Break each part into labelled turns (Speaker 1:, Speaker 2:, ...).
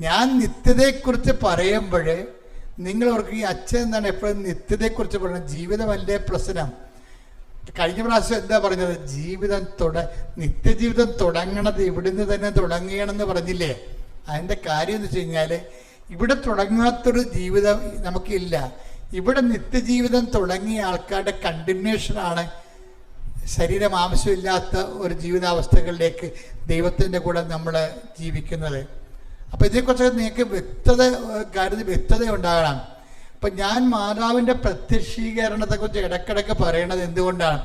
Speaker 1: ഞാൻ നിത്യതയെക്കുറിച്ച് പറയുമ്പോൾ നിങ്ങളവർക്ക് ഈ അച്ഛൻ എന്താണ് എപ്പോഴും നിത്യതയെക്കുറിച്ച് പറയുന്നത്? ജീവിതമല്ലേ പ്രശ്നം. കഴിഞ്ഞ പ്രാവശ്യം എന്താ പറഞ്ഞത്? നിത്യജീവിതം തുടങ്ങണത് ഇവിടുന്ന് തന്നെ തുടങ്ങുകയാണെന്ന് പറഞ്ഞില്ലേ? അതിൻ്റെ കാര്യം എന്ന് വെച്ച് കഴിഞ്ഞാൽ ഇവിടെ തുടങ്ങാത്തൊരു ജീവിതം നമുക്കില്ല. ഇവിടെ നിത്യജീവിതം തുടങ്ങിയ ആൾക്കാരുടെ കണ്ടിന്യൂഷനാണ് ശരീരം ആവശ്യമില്ലാത്ത ഒരു ജീവിതാവസ്ഥകളിലേക്ക് ദൈവത്തിൻ്റെ കൂടെ നമ്മൾ ജീവിക്കുന്നത്. അപ്പോൾ ഇതിനെക്കുറിച്ച് നിങ്ങൾക്ക് വ്യക്തത ഉണ്ടാകണം. അപ്പം ഞാൻ മാതാവിൻ്റെ പ്രത്യക്ഷീകരണത്തെക്കുറിച്ച് ഇടയ്ക്കിടയ്ക്ക് പറയണത് എന്തുകൊണ്ടാണ്?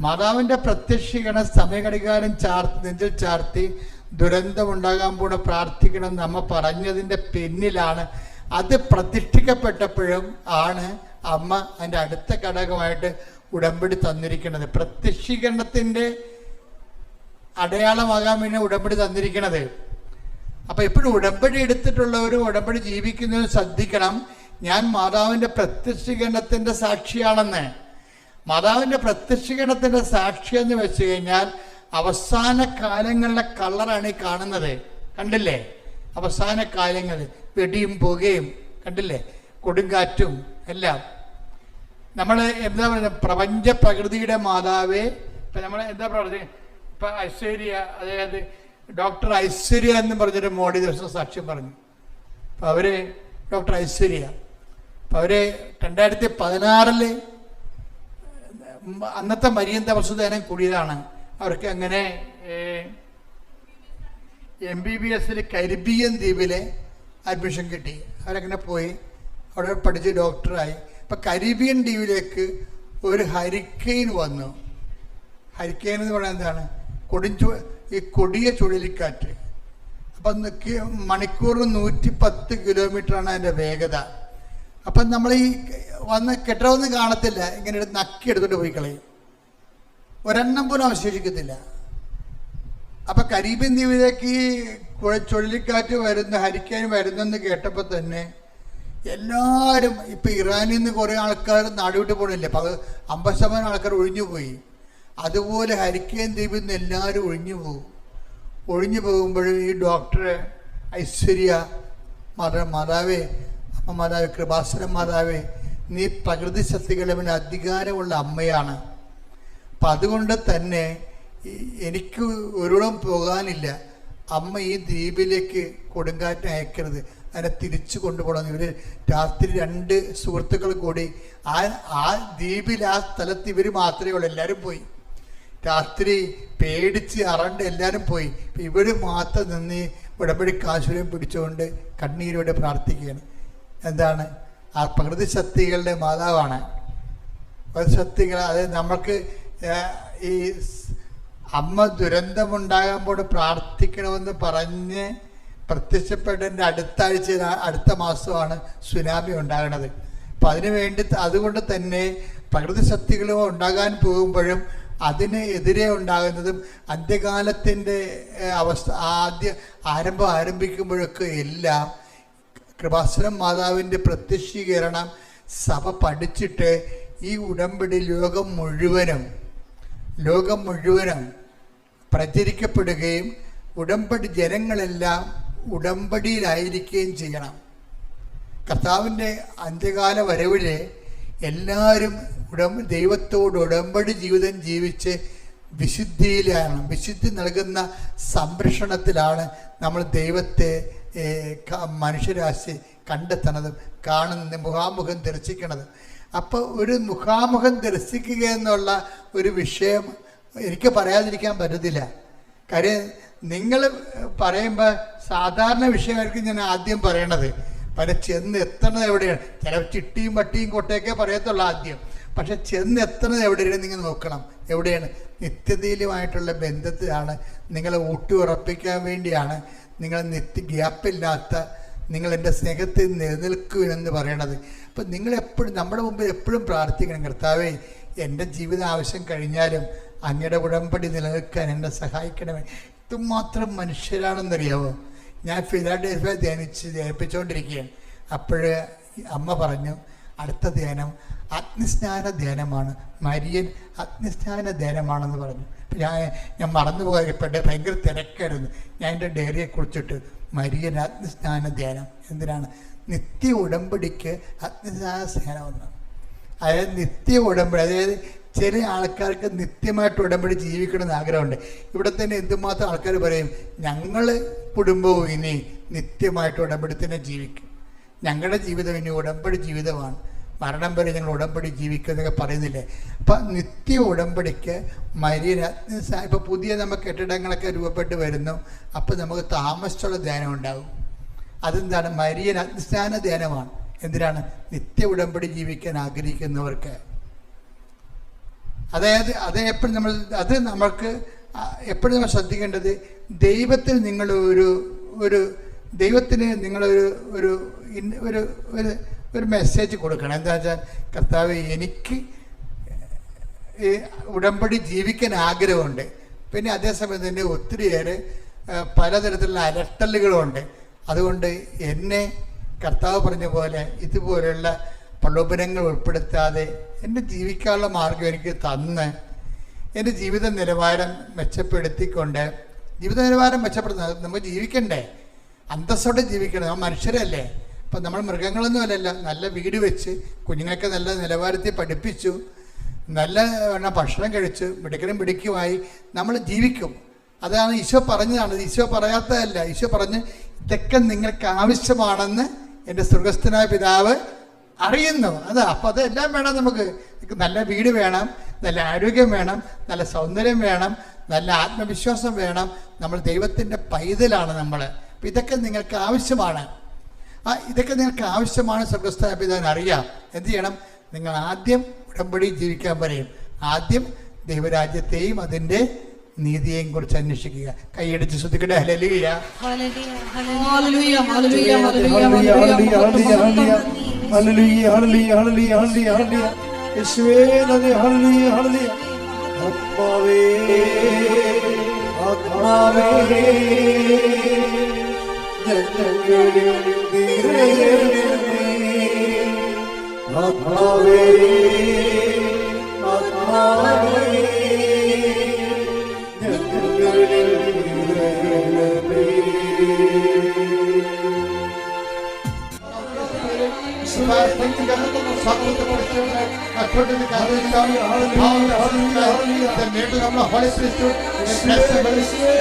Speaker 1: മാതാവിൻ്റെ പ്രത്യക്ഷീകരണം സമയഘടികാരം നെഞ്ചിൽ ചാർത്തി ദുരന്തമുണ്ടാകാൻ കൂടെ പ്രാർത്ഥിക്കണം നമ്മ പറഞ്ഞതിൻ്റെ പിന്നിലാണ്. അത് പ്രതിഷ്ഠിക്കപ്പെട്ടപ്പോഴും ആണ് അമ്മ അതിൻ്റെ അടുത്ത ഘടകമായിട്ട് ഉടമ്പടി തന്നിരിക്കുന്നത്. പ്രത്യക്ഷീകരണത്തിൻ്റെ അടയാളമാകാൻ വേണ്ടി ഉടമ്പടി തന്നിരിക്കുന്നത്. അപ്പം എപ്പോഴും ഉടമ്പടി എടുത്തിട്ടുള്ളവരും ഉടമ്പടി ജീവിക്കുന്നവരും ശ്രദ്ധിക്കണം, ഞാൻ മാതാവിൻ്റെ പ്രത്യക്ഷീകരണത്തിൻ്റെ സാക്ഷിയാണെന്ന്. മാതാവിൻ്റെ പ്രത്യക്ഷീകരണത്തിൻ്റെ സാക്ഷി എന്ന് വെച്ച് കഴിഞ്ഞാൽ അവസാന കാലങ്ങളിലെ കളറാണ് ഈ കാണുന്നത്. കണ്ടില്ലേ? അവസാന കാലങ്ങൾ വെടിയും പുകയും കണ്ടില്ലേ, കൊടുങ്കാറ്റും എല്ലാം. നമ്മൾ എന്താ പറയുക? പ്രപഞ്ച പ്രകൃതിയുടെ മാതാവേ. ഇപ്പം നമ്മൾ എന്താ പറയുക? ഇപ്പം ഐശ്വര്യ, അതായത് ഡോക്ടർ ഐശ്വര്യ എന്ന് പറഞ്ഞൊരു മോഡി ദിവസം സാക്ഷ്യം പറഞ്ഞു. അപ്പം അവർ ഡോക്ടർ ഐശ്വര്യ, അപ്പം അവർ 2016 അന്നത്തെ മരിയന്ത വസുദേവൻ കൂടിയതാണ്. അവർക്ക് അങ്ങനെ MBBS കരിബിയൻ ദ്വീപിലെ അഡ്മിഷൻ കിട്ടി. അവരങ്ങനെ പോയി അവിടെ പഠിച്ച് ഡോക്ടറായി. അപ്പം കരിബിയൻ ദ്വീപിലേക്ക് ഒരു ഹരിക്കെയിൻ വന്നു. ഹരിക്കെയിൻ എന്ന് പറയുന്നത് എന്താണ്? ഈ കൊടിയ ചുഴലിക്കാറ്റ്. അപ്പം മണിക്കൂറിന് 110 കിലോമീറ്ററാണ് അതിൻ്റെ വേഗത. അപ്പം നമ്മൾ ഈ വന്ന് കെട്ടറൊന്നും കാണത്തില്ല, ഇങ്ങനെ നക്കി എടുത്തോണ്ട് പോയി കളയും, ഒരെണ്ണം പോലും അവശേഷിക്കത്തില്ല. അപ്പം കരീബിയൻ ദ്വീപിലേക്ക് ഈ ചുഴലിക്കാറ്റ് വരുന്ന ഹരിക്കെയിൻ വരുന്നെന്ന് കേട്ടപ്പോൾ തന്നെ എല്ലാവരും, ഇപ്പം ഇറാനിൽ നിന്ന് കുറേ ആൾക്കാർ നാടുവിട്ട് പോകണില്ലേ, 50% ആൾക്കാർ ഒഴിഞ്ഞു പോയി. അതുപോലെ ഹരിക്കെയിൻ ദ്വീപിൽ നിന്ന് എല്ലാവരും ഒഴിഞ്ഞു പോകും. ഒഴിഞ്ഞു പോകുമ്പോഴും ഈ ഡോക്ടർ ഐശ്വര്യ മാതാവേ, അമ്മ മാതാവേ, കൃപാസനം മാതാവേ, നീ പ്രകൃതി ശക്തികളുടെ മേൽ അധികാരമുള്ള അമ്മയാണ്. അപ്പം അതുകൊണ്ട് തന്നെ എനിക്ക് ഒരിടം പോകാനില്ല, അമ്മ ഈ ദ്വീപിലേക്ക് കൊടുങ്കാറ്റ് അയക്കരുത്, അതിനെ തിരിച്ചു കൊണ്ടുപോകണം. ഇവർ രാത്രി 2 സുഹൃത്തുക്കൾ കൂടി ആ ദ്വീപിൽ, ആ സ്ഥലത്ത് ഇവർ മാത്രമേ ഉള്ളൂ. എല്ലാവരും പോയി. രാത്രി പേടിച്ച് അറണ്ട് എല്ലാവരും പോയി. ഇവർ മാത്രം നിന്ന് ഉടമ്പടി കാശുരം പിടിച്ചുകൊണ്ട് കണ്ണീരോടെ പ്രാർത്ഥിക്കുകയാണ്. എന്താണ്? ആ പ്രകൃതി ശക്തികളുടെ മാതാവാണ്. പ്രകൃതി ശക്തികൾ, അതായത് നമുക്ക് ഈ അമ്മ ദുരന്തമുണ്ടാകുമ്പോൾ പ്രാർത്ഥിക്കണമെന്ന് പറഞ്ഞ് പ്രത്യക്ഷപ്പെട്ടതിൻ്റെ അടുത്ത മാസമാണ് സുനാമി ഉണ്ടാകുന്നത്. അപ്പം അതിനു വേണ്ടി, അതുകൊണ്ട് തന്നെ പ്രകൃതി ശക്തികളും ഉണ്ടാകാൻ പോകുമ്പോഴും അതിനെതിരെ ഉണ്ടാകുന്നതും അന്ത്യകാലത്തിൻ്റെ അവസ്ഥ ആരംഭിക്കുമ്പോഴൊക്കെ എല്ലാം കൃപാസനം മാതാവിൻ്റെ പ്രത്യക്ഷീകരണം സഭ പഠിച്ചിട്ട് ഈ ഉടമ്പടി ലോകം മുഴുവനും പ്രചരിക്കപ്പെടുകയും ഉടമ്പടി ജനങ്ങളെല്ലാം ഉടമ്പടിയിലായിരിക്കുകയും ചെയ്യണം. കർത്താവിൻ്റെ അന്ത്യകാല വരവിലെ എല്ലാവരും ദൈവത്തോട് ഉടമ്പടി ജീവിതം ജീവിച്ച് വിശുദ്ധിയിലാണ്, വിശുദ്ധി നൽകുന്ന സംരക്ഷണത്തിലാണ് നമ്മൾ ദൈവത്തെ മനുഷ്യരാശി കണ്ടെത്തണതും കാണുന്നതും മുഖാമുഖം ദർശിക്കണതും. അപ്പോൾ ഒരു മുഖാമുഖം ദർശിക്കുക എന്നുള്ള ഒരു വിഷയം എനിക്ക് പറയാതിരിക്കാൻ പറ്റത്തില്ല. കാര്യം നിങ്ങൾ പറയുമ്പോൾ സാധാരണ വിഷയമായിരിക്കും ഞാൻ ആദ്യം പറയണത്. ചെന്ന് എത്തണത് എവിടെയാണ്? ചില ചിട്ടിയും വട്ടിയും കൊട്ടയൊക്കെ പറയത്തുള്ളൂ ആദ്യം. പക്ഷെ ചെന്ന് എത്തണത് എവിടെയാണ് നിങ്ങൾ നോക്കണം. എവിടെയാണ്? നിത്യതയിലുമായിട്ടുള്ള ബന്ധത്തിലാണ്. നിങ്ങളെ ഊട്ടി ഉറപ്പിക്കാൻ വേണ്ടിയാണ് നിങ്ങൾ ഗ്യാപ്പില്ലാത്ത നിങ്ങൾ എൻ്റെ സ്നേഹത്തിൽ നിലനിൽക്കുമെന്ന് പറയണത്. അപ്പം നിങ്ങളെപ്പോഴും നമ്മുടെ മുമ്പിൽ എപ്പോഴും പ്രാർത്ഥിക്കണം, കർത്താവേ എൻ്റെ ജീവിത ആവശ്യം കഴിഞ്ഞാലും അങ്ങയുടെ ഉടമ്പടി നിലനിൽക്കാൻ എന്നെ സഹായിക്കണമേ. ഇതുമാത്രം മനുഷ്യരാണെന്നറിയാവോ? ഞാൻ ഫിലാഡൽഫിയ ധ്യാനിപ്പിച്ചുകൊണ്ടിരിക്കുകയാണ്. അപ്പോഴ് അമ്മ പറഞ്ഞു, അടുത്ത ധ്യാനം അഗ്നിസ്നാന ധ്യാനമാണ്, മരിയൻ അഗ്നിസ്നാന ധ്യാനമാണെന്ന് പറഞ്ഞു. ഞാൻ മറന്നു പോയപ്പോഴേ ഭയങ്കര തിരക്കായിരുന്നു. ഞാൻ എൻ്റെ ഡയറിയെ കുറിച്ചിട്ട് മരിയൻ അഗ്നിസ്നാന ധ്യാനം. എന്തിനാണ്? നിത്യ ഉടമ്പടിക്ക് അഗ്നിസ്നാന സ്നാനം ഒന്ന്. അതായത് നിത്യ ഉടമ്പടി, അതായത് ചില ആൾക്കാർക്ക് നിത്യമായിട്ട് ഉടമ്പടി ജീവിക്കണമെന്ന് ആഗ്രഹമുണ്ട്. ഇവിടെ തന്നെ എന്തുമാത്രം ആൾക്കാർ പറയും, ഞങ്ങൾ കുടുംബവും ഇനി നിത്യമായിട്ട് ഉടമ്പടി തന്നെ ജീവിക്കും, ഞങ്ങളുടെ ജീവിതം ഇനി ഉടമ്പടി ജീവിതമാണ്, മരണം വരെ ഞങ്ങൾ ഉടമ്പടി ജീവിക്കുക എന്നൊക്കെ പറയുന്നില്ലേ. അപ്പം നിത്യ ഉടമ്പടിക്ക് മരിയൻ ഇപ്പോൾ പുതിയ നമുക്ക് കെട്ടിടങ്ങളൊക്കെ രൂപപ്പെട്ട് വരുന്നു. അപ്പോൾ നമുക്ക് താമസിച്ചുള്ള ധ്യാനം ഉണ്ടാകും. അതെന്താണ്? മരിയൻ അഗ്നിസ്നാന ധ്യാനമാണ്. എന്തിനാണ്? നിത്യ ഉടമ്പടി ജീവിക്കാൻ ആഗ്രഹിക്കുന്നവർക്ക്. അതായത് എപ്പോഴും നമ്മൾക്ക് എപ്പോഴും നമ്മൾ ശ്രദ്ധിക്കേണ്ടത്, ദൈവത്തിൽ നിങ്ങൾ ദൈവത്തിന് നിങ്ങളൊരു ഒരു ഒരു ഒരു മെസ്സേജ് കൊടുക്കണം. എന്താ വെച്ചാൽ, കർത്താവ് എനിക്ക് ഉടമ്പടി ജീവിക്കാൻ ആഗ്രഹമുണ്ട്. പിന്നെ അതേസമയം തന്നെ ഒത്തിരിയേറെ പലതരത്തിലുള്ള അലട്ടലുകളുമുണ്ട്. അതുകൊണ്ട് എന്നെ കർത്താവ് പറഞ്ഞ പോലെ ഇതുപോലെയുള്ള പ്രലോഭനങ്ങൾ ഉൾപ്പെടുത്താതെ എൻ്റെ ജീവിക്കാനുള്ള മാർഗം എനിക്ക് തന്ന് എൻ്റെ ജീവിത നിലവാരം മെച്ചപ്പെടുത്തിക്കൊണ്ട്, ജീവിത നിലവാരം മെച്ചപ്പെടുത്തുന്നത് നമുക്ക് ജീവിക്കണ്ടേ, അന്തസ്സോടെ ജീവിക്കണം. നമ്മൾ മനുഷ്യരല്ലേ. അപ്പം നമ്മൾ മൃഗങ്ങളൊന്നും അല്ലല്ലോ. നല്ല വീട് വെച്ച് കുഞ്ഞുങ്ങൾക്ക് നല്ല നിലവാരത്തിൽ പഠിപ്പിച്ചു, നല്ല ഭക്ഷണം കഴിച്ചു, മിടുക്കനുമായി നമ്മൾ ജീവിക്കും. അതാണ് ഈശോ പറഞ്ഞതാണ്. ഈശോ പറയാത്തതല്ല. ഈശോ പറഞ്ഞ് ഇതൊക്കെ നിങ്ങൾക്ക് ആവശ്യമാണെന്ന് എൻ്റെ സ്വർഗസ്ഥനായ പിതാവ് അറിയുന്നു. അതാ. അപ്പം അതെല്ലാം വേണം നമുക്ക്. നല്ല വീട് വേണം, നല്ല ആരോഗ്യം വേണം, നല്ല സൗന്ദര്യം വേണം, നല്ല ആത്മവിശ്വാസം വേണം. നമ്മൾ ദൈവത്തിൻ്റെ പൈതലാണ് നമ്മൾ. അപ്പം ഇതൊക്കെ നിങ്ങൾക്ക് ആവശ്യമാണ്. ഇതൊക്കെ നിങ്ങൾക്ക് ആവശ്യമാണ്. സ്വർഗസ്ഥനായ പിതാവിന് അറിയാം. എന്ത് ചെയ്യണം? നിങ്ങൾ ആദ്യം ഉടമ്പടി ജീവിക്കാൻ പറയും. ആദ്യം ദൈവരാജ്യത്തെയും അതിൻ്റെ നീതിയെയും കുറിച്ച് അന്വേഷിക്കുക. കൈയടിച്ച് ശ്രദ്ധിക്കട്ടെ. Hallelujah,
Speaker 2: hallelujah, hallelujah, hallelujah, hallelujah, hallelujah, hallelujah. യേശുവേ നന്ദി. Hallelujah, hallelujah. ആത്മാവേ, ആത്മാവേ, ഞങ്ങളുടെ ആത്മാവേ, ആത്മാവേ,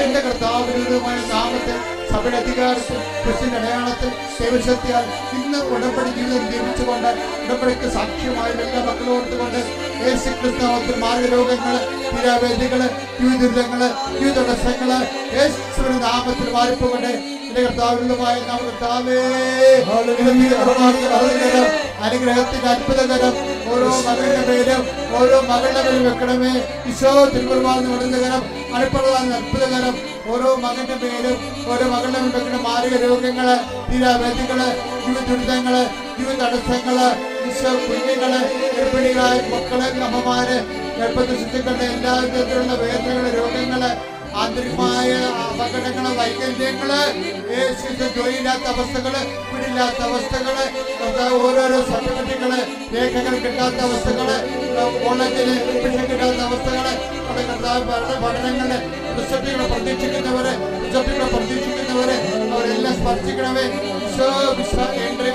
Speaker 1: എന്റെ കർത്താവിനുമായ നാമത്തിൽ സഭയുടെ അധികാരത്തിൽ ക്രിസ്ത്യൻ അടയാളത്തിൽ ദൈവശക്തിയാൽ ഇന്ന് ഉടമ്പടി ജീവിതം ജീവിച്ചുകൊണ്ട് ഉടമ്പടിക്ക് സാക്ഷ്യമായ എല്ലാ മക്കളും ഓർത്തുകൊണ്ട് യേശു ക്രിസ്തുവിന്റെ മാർഗരോഗങ്ങള്, തീരാവേദികള്, ജീവിതങ്ങള്, ജീവിതടസ്സങ്ങള് യേശുവിന്റെ നാമത്തിൽ മാറിപ്പോകട്ടെ. എന്റെ കർത്താവിനുമായ കർത്താവേ, അനുഗ്രഹത്തിന്റെ അത്ഭുതകരം ഓരോ മകളുടെ പേരും ഓരോ മകളുടെ പേരും വെക്കണമേ. ഈശോ തിരുക്കുർബാന വിടുന്നകരം, അണിപ്പുറവാൻ അത്ഭുതകരം ഓരോ മകന്റെ പേരും ഓരോ മകളുടെ പേരും വെക്കണം. മാരക രോഗങ്ങള്, തീരാവേദികള്, ജീവിത ദുരിതങ്ങള്, ജീവിത തടസ്സങ്ങള്, ഈശോ കുഞ്ഞുങ്ങള്, ഗർഭിണികളായ മക്കള്, അമ്മമാര്, ഗർഭത്തിൽ ശുദ്ധികളുടെ എല്ലാ വിധത്തിലുള്ള വേദനകള്, രോഗങ്ങള്, ആന്തരികമായ അപകടങ്ങള്, വൈകല്യങ്ങള്, ജോലിയില്ലാത്ത അവസ്ഥകള്, വീടില്ലാത്ത അവസ്ഥകള്, ഓരോരോ സർട്ടിഫിക്കറ്റുകള്, രേഖകൾ കിട്ടാത്ത അവസ്ഥകള്, കോളേജില് അഡ്മിഷൻ കിട്ടാത്ത അവസ്ഥകള്, പഠനങ്ങള്, റിസൾട്ടുകളെ പ്രതീക്ഷിക്കുന്നവര്, അവരെല്ലാം സ്പർശിക്കണമേ.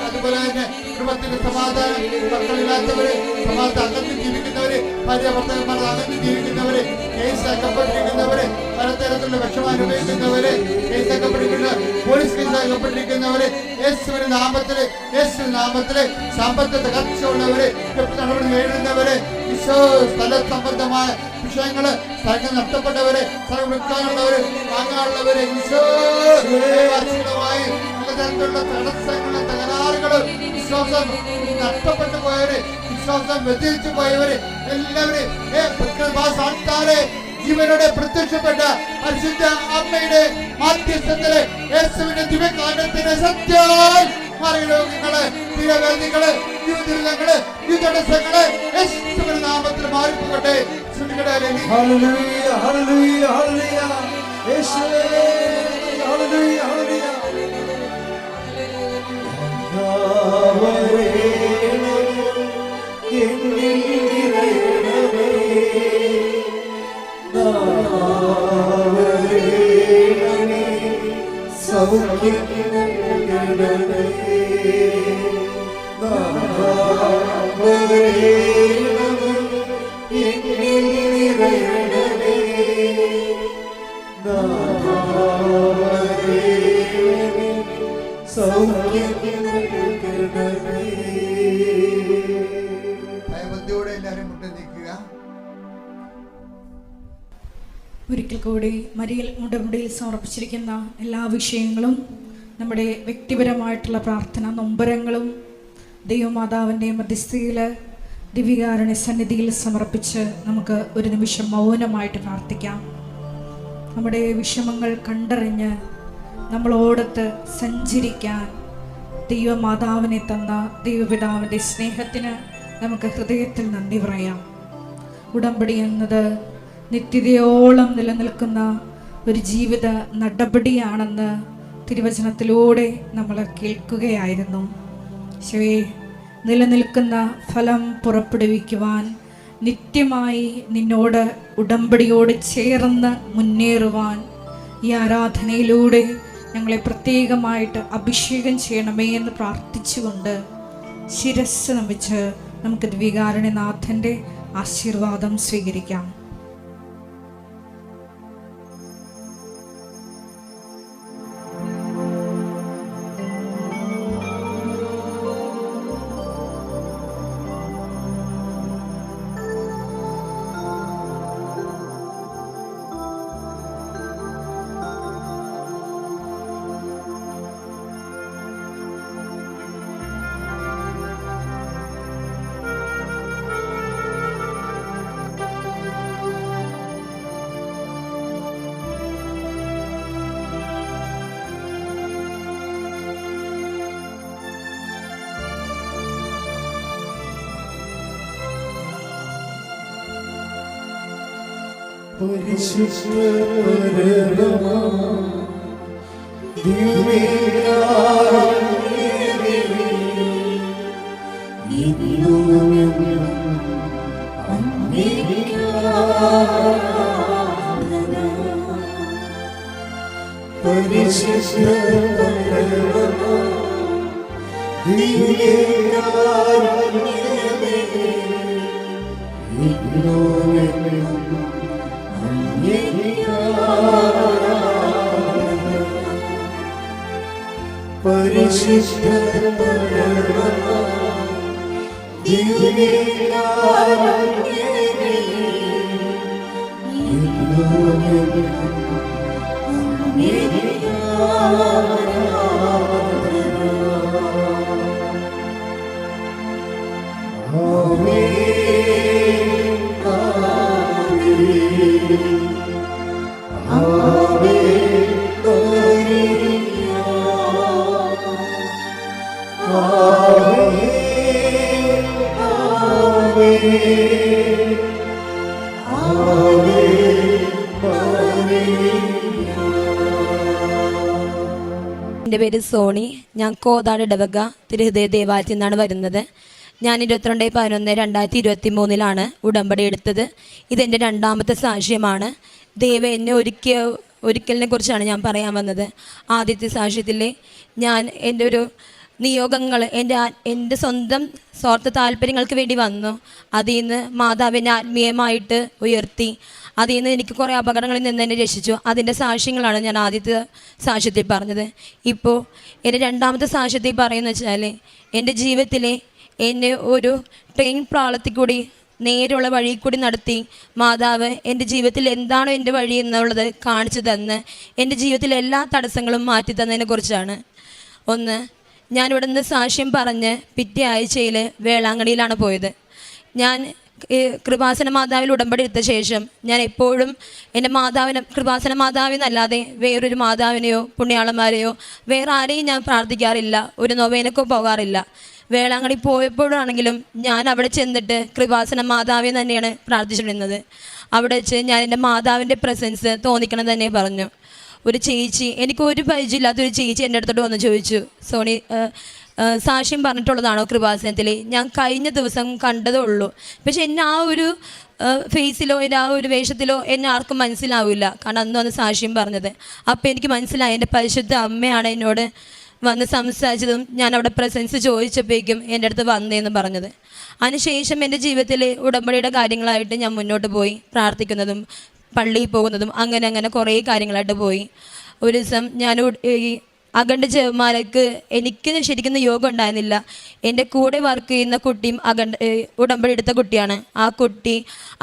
Speaker 1: അതുപോലെ തന്നെ കുടുംബത്തിന്റെ സമാധാനം, മക്കളില്ലാത്തവര്, സമാധാനം അകത്ത് ജീവിക്കുന്നവര്, ഭാര്യ ഭർത്താക്കന്മാരുടെ അകത്ത് ജീവിക്കുന്നവര്, കേസ് അകപ്പെട്ടിരിക്കുന്നവര്, പലതരത്തിലുള്ള വിഷമം അനുഭവിക്കുന്നവര്, കേസ് അകപ്പെട്ടിരിക്കുന്ന പോലീസ് കേസ് അകപ്പെട്ടിരിക്കുന്നവര്, യേശുവിന്റെ നാമത്തില് സാമ്പത്തിക തകർച്ചയുള്ളവര്, നടപടി നേരിടുന്നവര്, ഈശോ സ്ഥല സംബന്ധമായ വിഷയങ്ങള്, സ്ഥലങ്ങൾ നഷ്ടപ്പെട്ടവര്, സ്ഥലം വിൽക്കാനുള്ളവര്, വാങ്ങാനുള്ളവര്, ഈശോ വാർഷികമായി പലതരത്തിലുള്ള തടസ്സങ്ങള്, തകരാറുകള്, വിശ്വാസം നഷ്ടപ്പെട്ടു പോയവര്, വിശ്വാസം വ്യതിരിച്ചു പോയവര് എല്ലാവരും ജീവനോടെ പ്രത്യക്ഷപ്പെട്ട പരിശുദ്ധ അമ്മയുടെ മാധ്യസ്ഥത്തില് യേശുവിന്റെ ദിവ്യകാരണത്തിന് സത്യാൽ മാർഗരോഗങ്ങള്, തീരവേദികള്, ജീവിതങ്ങള്, ജീവിതങ്ങള് യേശുവിന്റെ നാമത്തിൽ മാറിപ്പോകട്ടെ.
Speaker 2: Hallelujah, hallelujah, hallelujah. യേശുവേ ഹല്ലേലൂയ, ഹല്ലേലൂയ. സൗഖ്യം
Speaker 1: ഭയബുദ്ധിയോടെ എല്ലാവരും മുട്ട നിൽക്കുക.
Speaker 3: ഒരിക്കൽ കൂടി മരിയൽ ഉടമ്പടിയിൽ സമർപ്പിച്ചിരിക്കുന്ന എല്ലാ വിഷയങ്ങളും, നമ്മുടെ വ്യക്തിപരമായിട്ടുള്ള പ്രാർത്ഥന നൊമ്പരങ്ങളും ദൈവമാതാവിൻ്റെ മധ്യസ്ഥയിൽ ദിവ്യകാരുണ്യ സന്നിധിയിൽ സമർപ്പിച്ച് നമുക്ക് ഒരു നിമിഷം മൗനമായിട്ട് പ്രാർത്ഥിക്കാം. നമ്മുടെ വിഷമങ്ങൾ കണ്ടറിഞ്ഞ് നമ്മളോടൊത്ത് സഞ്ചരിക്കാൻ ദൈവമാതാവിനെ തന്ന ദൈവപിതാവിൻ്റെ സ്നേഹത്തിന് നമുക്ക് ഹൃദയത്തിൽ നന്ദി പറയാം. ഉടമ്പടി എന്നത് നിത്യതയോളം നിലനിൽക്കുന്ന ഒരു ജീവിത നടപടിയാണെന്ന് തിരുവചനത്തിലൂടെ നമ്മൾ കേൾക്കുകയായിരുന്നു. ശിവേ, നിലനിൽക്കുന്ന ഫലം പുറപ്പെടുവിക്കുവാൻ നിത്യമായി നിന്നോട് ഉടമ്പടിയോട് ചേർന്ന് മുന്നേറുവാൻ ഈ ആരാധനയിലൂടെ ഞങ്ങളെ പ്രത്യേകമായിട്ട് അഭിഷേകം ചെയ്യണമേ എന്ന് പ്രാർത്ഥിച്ചുകൊണ്ട് ശിരസ്സ് നമിച്ച് നമുക്ക് ദിവ്യകാരുണ്യനാഥൻ്റെ ആശീർവാദം സ്വീകരിക്കാം.
Speaker 4: എൻ്റെ പേര് സോണി. ഞാൻ കോതാട് ഇടവക തിരുഹൃദയ ദേവാലയത്തിൽ നിന്നാണ് വരുന്നത്. ഞാൻ 22/11/2023 ഉടമ്പടി എടുത്തത്. ഇതെൻ്റെ രണ്ടാമത്തെ സാക്ഷ്യമാണ്. ദൈവം എന്നെ ഒരിക്കലിനെ കുറിച്ചാണ് ഞാൻ പറയാൻ വന്നത്. ആദ്യത്തെ സാക്ഷ്യത്തിൽ ഞാൻ എൻ്റെ ഒരു നിയോഗങ്ങൾ എൻ്റെ സ്വന്തം സ്വാർത്ഥ താല്പര്യങ്ങൾക്ക് വേണ്ടി വന്നു. അതിൽ നിന്ന് മാതാവിനെ ആത്മീയമായിട്ട് ഉയർത്തി. അതിൽ നിന്ന് എനിക്ക് കുറേ അപകടങ്ങളിൽ നിന്ന് എന്നെ രക്ഷിച്ചു. അതിൻ്റെ സാക്ഷ്യങ്ങളാണ് ഞാൻ ആദ്യത്തെ സാക്ഷ്യത്തിൽ പറഞ്ഞത്. ഇപ്പോൾ എൻ്റെ രണ്ടാമത്തെ സാക്ഷ്യത്തിൽ പറയുന്നത് വെച്ചാൽ, എൻ്റെ ജീവിതത്തിലെ എന്നെ ഒരു ട്രെയിൻ പാളത്തിൽ കൂടി നേരെയുള്ള വഴി കൂടി നടത്തി മാതാവ് എൻ്റെ ജീവിതത്തിൽ എന്താണോ എൻ്റെ വഴി എന്നുള്ളത് കാണിച്ചു തന്ന് എൻ്റെ ജീവിതത്തിലെ എല്ലാ തടസ്സങ്ങളും മാറ്റി തന്നതിനെ കുറിച്ചാണ്. ഒന്ന്, ഞാനിവിടെ നിന്ന് സാക്ഷ്യം പറഞ്ഞ് പിറ്റേ ആഴ്ചയിൽ വേളാങ്കണ്ണിയിലാണ് പോയത്. ഞാൻ കൃപാസന മാതാവിൽ ഉടമ്പടി എടുത്ത ശേഷം ഞാൻ എപ്പോഴും എൻ്റെ മാതാവിനെ, കൃപാസന മാതാവിനല്ലാതെ വേറൊരു മാതാവിനെയോ പുണ്യാളന്മാരെയോ വേറെ ആരെയും ഞാൻ പ്രാർത്ഥിക്കാറില്ല. ഒരു നൊവേനക്കോ പോകാറില്ല. വേളാങ്കണ്ണി പോയപ്പോഴാണെങ്കിലും ഞാൻ അവിടെ ചെന്നിട്ട് കൃപാസന മാതാവിനെ തന്നെയാണ് പ്രാർത്ഥിച്ചിരുന്നത്. അവിടെ വെച്ച് ഞാൻ എൻ്റെ മാതാവിൻ്റെ പ്രസൻസ് തോന്നിക്കണം തന്നെ പറഞ്ഞു. ഒരു ചേച്ചി, എനിക്ക് ഒരു പരിചയമില്ലാത്തൊരു ചേച്ചി എൻ്റെ അടുത്തോട്ട് വന്ന് ചോദിച്ചു, സോണി സാക്ഷ്യം പറഞ്ഞിട്ടുള്ളതാണോ കൃപാസനത്തിൽ? ഞാൻ കഴിഞ്ഞ ദിവസം കണ്ടതേ ഉള്ളൂ. പക്ഷെ എന്നെ ആ ഒരു ഫേസിലോ എൻ്റെ ആ ഒരു വേഷത്തിലോ എന്നെ ആർക്കും മനസ്സിലാവില്ല. കാരണം അന്ന് സാക്ഷ്യം പറഞ്ഞത്. അപ്പോൾ എനിക്ക് മനസ്സിലായി എൻ്റെ പരിശുദ്ധ അമ്മയാണ് എന്നോട് വന്ന് സംസാരിച്ചതും ഞാൻ അവിടെ പ്രസൻസ് ചോദിച്ചപ്പോഴേക്കും എൻ്റെ അടുത്ത് വന്നേന്ന് പറഞ്ഞത്. അതിനുശേഷം എൻ്റെ ജീവിതത്തിൽ ഉടമ്പടിയുടെ കാര്യങ്ങളായിട്ട് ഞാൻ മുന്നോട്ട് പോയി, പ്രാർത്ഥിക്കുന്നതും പള്ളിയിൽ പോകുന്നതും അങ്ങനെ കുറേ കാര്യങ്ങളായിട്ട് പോയി. ഒരു ദിവസം ഞാൻ ഈ അഖണ്ഡ ജപമാലയ്ക്ക് എനിക്ക് ശരിക്കും യോഗം ഉണ്ടായിരുന്നില്ല. എൻ്റെ കൂടെ വർക്ക് ചെയ്യുന്ന കുട്ടിയും ഉടമ്പടി എടുത്ത കുട്ടിയാണ്. ആ കുട്ടി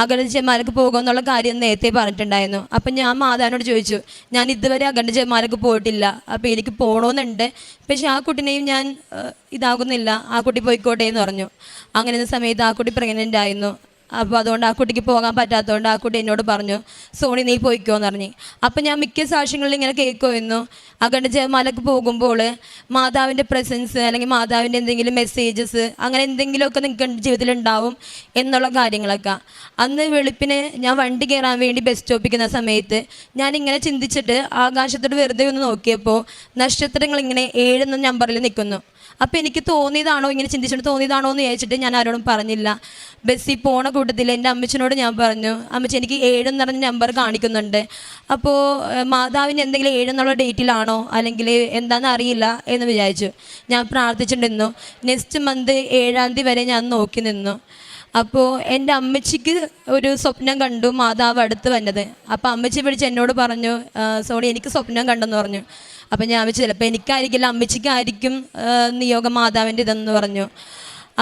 Speaker 4: അഖണ്ഡ ജപമാലയ്ക്ക് പോകുമെന്നുള്ള കാര്യം നേരത്തെ പറഞ്ഞിട്ടുണ്ടായിരുന്നു. അപ്പം ഞാൻ മാതാവിനോട് ചോദിച്ചു, ഞാൻ ഇതുവരെ അഖണ്ഡ ജപമാലയ്ക്ക് പോയിട്ടില്ല, അപ്പോൾ എനിക്ക് പോകണമെന്നുണ്ട്, പക്ഷേ ആ കുട്ടീനെയും ഞാൻ ഇതാകുന്നില്ല, ആ കുട്ടി പോയിക്കോട്ടെ എന്ന് പറഞ്ഞു. അങ്ങനെ സമയത്ത് ആ കുട്ടി പ്രഗ്നൻ്റ് ആയിരുന്നു. അപ്പോൾ അതുകൊണ്ട് ആ കുട്ടിക്ക് പോകാൻ പറ്റാത്തതുകൊണ്ട് ആ കുട്ടി എന്നോട് പറഞ്ഞു, സോണി നീ പോയിക്കോന്ന് പറഞ്ഞു. അപ്പം ഞാൻ മിക്ക സാക്ഷ്യങ്ങളിൽ ഇങ്ങനെ കേൾക്കുമായിരുന്നു, അഖണ്ഡ ജപമാലയ്ക്ക് പോകുമ്പോൾ മാതാവിൻ്റെ പ്രസൻസ് അല്ലെങ്കിൽ മാതാവിൻ്റെ എന്തെങ്കിലും മെസ്സേജസ് അങ്ങനെ എന്തെങ്കിലുമൊക്കെ നിങ്ങൾക്ക് ജീവിതത്തിൽ ഉണ്ടാവും എന്നുള്ള കാര്യങ്ങളൊക്കെ. അന്ന് വെളുപ്പിന് ഞാൻ വണ്ടി കയറാൻ വേണ്ടി ബസ് സ്റ്റോപ്പിക്കുന്ന സമയത്ത് ഞാനിങ്ങനെ ചിന്തിച്ചിട്ട് ആകാശത്തോട് വെറുതെ ഒന്ന് നോക്കിയപ്പോൾ നക്ഷത്രങ്ങൾ ഇങ്ങനെ 7 നമ്പറിൽ നിൽക്കുന്നു. അപ്പോൾ എനിക്ക് തോന്നിയതാണോ, ഇങ്ങനെ ചിന്തിച്ചിട്ട് തോന്നിയതാണോ എന്ന് ചോദിച്ചിട്ട് ഞാൻ ആരോടും പറഞ്ഞില്ല. ബസ്സിൽ പോണ കൂട്ടത്തിൽ എൻ്റെ അമ്മച്ചിനോട് ഞാൻ പറഞ്ഞു, അമ്മച്ചി എനിക്ക് 7 എന്ന് പറഞ്ഞ നമ്പർ കാണിക്കുന്നുണ്ട്, അപ്പോൾ മാതാവിന് എന്തെങ്കിലും 7 എന്നുള്ള ഡേറ്റിലാണോ അല്ലെങ്കിൽ എന്താണെന്ന് അറിയില്ല എന്ന് വിചാരിച്ചു. ഞാൻ പ്രാർത്ഥിച്ചിട്ടുണ്ടിരുന്നു. നെക്സ്റ്റ് മന്ത് 7-ാം തീയതി വരെ ഞാൻ നോക്കി നിന്നു. അപ്പോൾ എൻ്റെ അമ്മച്ചിക്ക് ഒരു സ്വപ്നം കണ്ടു, മാതാവ് അടുത്ത് വന്നത്. അപ്പോൾ അമ്മച്ചി വിളിച്ച് എന്നോട് പറഞ്ഞു, സോണി എനിക്ക് സ്വപ്നം കണ്ടെന്ന് പറഞ്ഞു. അപ്പം ഞാൻ വെച്ച് ചിലപ്പോൾ എനിക്കായിരിക്കില്ല അമ്മച്ചിക്കായിരിക്കും നിയോഗം മാതാവിൻ്റെ ഇതെന്ന് പറഞ്ഞു.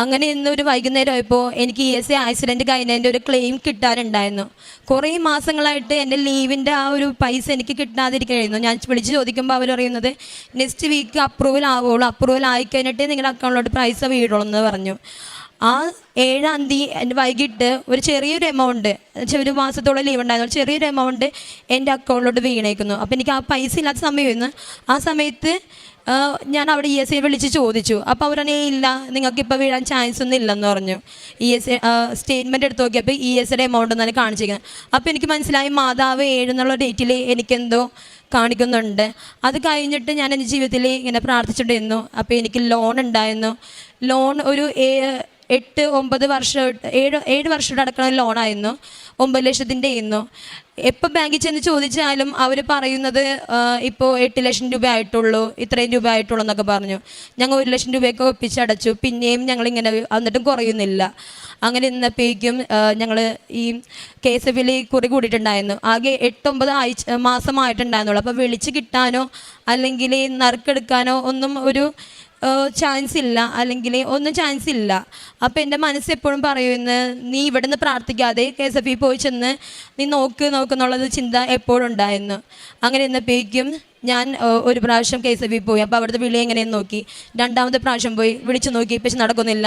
Speaker 4: അങ്ങനെ ഇന്നൊരു വൈകുന്നേരം ആയപ്പോൾ എനിക്ക് ESA ആക്സിഡൻറ്റ് കഴിഞ്ഞതിൻ്റെ ഒരു ക്ലെയിം കിട്ടാനുണ്ടായിരുന്നു. കുറേ മാസങ്ങളായിട്ട് എൻ്റെ ലീവിൻ്റെ ആ ഒരു പൈസ എനിക്ക് കിട്ടാതിരിക്കുകയായിരുന്നു. ഞാൻ വിളിച്ച് ചോദിക്കുമ്പോൾ അവർ പറയുന്നത് നെക്സ്റ്റ് വീക്ക് അപ്രൂവൽ ആവുള്ളൂ, അപ്രൂവൽ ആയിക്കഴിഞ്ഞിട്ടേ നിങ്ങളുടെ അക്കൗണ്ടിലോട്ട് പൈസ വീടുള്ളൂ എന്ന് പറഞ്ഞു. ആ 7-ാം തീയതി എൻ്റെ വൈകിട്ട് ഒരു ചെറിയൊരു എമൗണ്ട്, ഒരു മാസത്തോളം ലീവ് ഉണ്ടായിരുന്നു, ചെറിയൊരു എമൗണ്ട് എൻ്റെ അക്കൗണ്ടിലോട്ട് വീണേക്കുന്നു. അപ്പോൾ എനിക്ക് ആ പൈസ ഇല്ലാത്ത സമയമായിരുന്നു. ആ സമയത്ത് ഞാൻ അവിടെ ESA വിളിച്ച് ചോദിച്ചു. അപ്പോൾ അവർ പറഞ്ഞു, ഇല്ല നിങ്ങൾക്കിപ്പോൾ വീഴാൻ ചാൻസ് ഒന്നും ഇല്ലെന്ന് പറഞ്ഞു. ESA സ്റ്റേറ്റ്മെൻറ്റ് എടുത്ത് നോക്കിയപ്പോൾ ESAയുടെ എമൗണ്ട് എന്നാണ് കാണിച്ചിരിക്കുന്നത്. അപ്പോൾ എനിക്ക് മനസ്സിലായി മാതാവ് 7 എന്നുള്ള ഡേറ്റിൽ എനിക്കെന്തോ കാണിക്കുന്നുണ്ട്. അത് കഴിഞ്ഞിട്ട് ഞാൻ എൻ്റെ ജീവിതത്തിൽ ഇങ്ങനെ പ്രാർത്ഥിച്ചിട്ടുണ്ടായിരുന്നു. അപ്പോൾ എനിക്ക് ലോൺ ഉണ്ടായിരുന്നു. ലോൺ ഒരു 8-9 വർഷം 7 വർഷമായിട്ട് അടക്കണ ലോണായിരുന്നു. 9 ലക്ഷത്തിൻ്റെ ആയിരുന്നു. എപ്പോൾ ബാങ്കിൽ ചെന്ന് ചോദിച്ചാലും അവർ പറയുന്നത് ഇപ്പോൾ 8 ലക്ഷം രൂപ ആയിട്ടുള്ളൂ, ഇത്രയും രൂപ ആയിട്ടുള്ളൂ എന്നൊക്കെ പറഞ്ഞു. ഞങ്ങൾ 1 ലക്ഷം രൂപയൊക്കെ ഒപ്പിച്ചടച്ചു. പിന്നെയും ഞങ്ങളിങ്ങനെ എന്നിട്ടും കുറയുന്നില്ല. അങ്ങനെ ഇന്നപ്പോഴേക്കും ഞങ്ങൾ ഈ KSFൽ കുറി കൂടിയിട്ടുണ്ടായിരുന്നു. ആകെ 8-9 മാസമായിട്ടുണ്ടായിരുന്നുള്ളൂ. അപ്പോൾ വിളിച്ച് കിട്ടാനോ അല്ലെങ്കിൽ നറുക്കെടുക്കാനോ ഒന്നും ഒരു ചാൻസ് ഇല്ല, അല്ലെങ്കിൽ ഒന്നും ചാൻസ് ഇല്ല. അപ്പോൾ എൻ്റെ മനസ്സെപ്പോഴും പറയുമെന്ന്, നീ ഇവിടെ നിന്ന് പ്രാർത്ഥിക്കാതെ KSF പോയി ചെന്ന് നീ നോക്കുന്നുള്ളത് ചിന്ത എപ്പോഴും ഉണ്ടായിരുന്നു. അങ്ങനെ ഇന്നപ്പോഴേക്കും ഞാൻ ഒരു പ്രാവശ്യം KSF പോയി. അപ്പോൾ അവിടുത്തെ വിളി എങ്ങനെയെന്ന് നോക്കി. 2ാമത്തെ പ്രാവശ്യം പോയി വിളിച്ചു നോക്കി, പക്ഷെ നടക്കുന്നില്ല.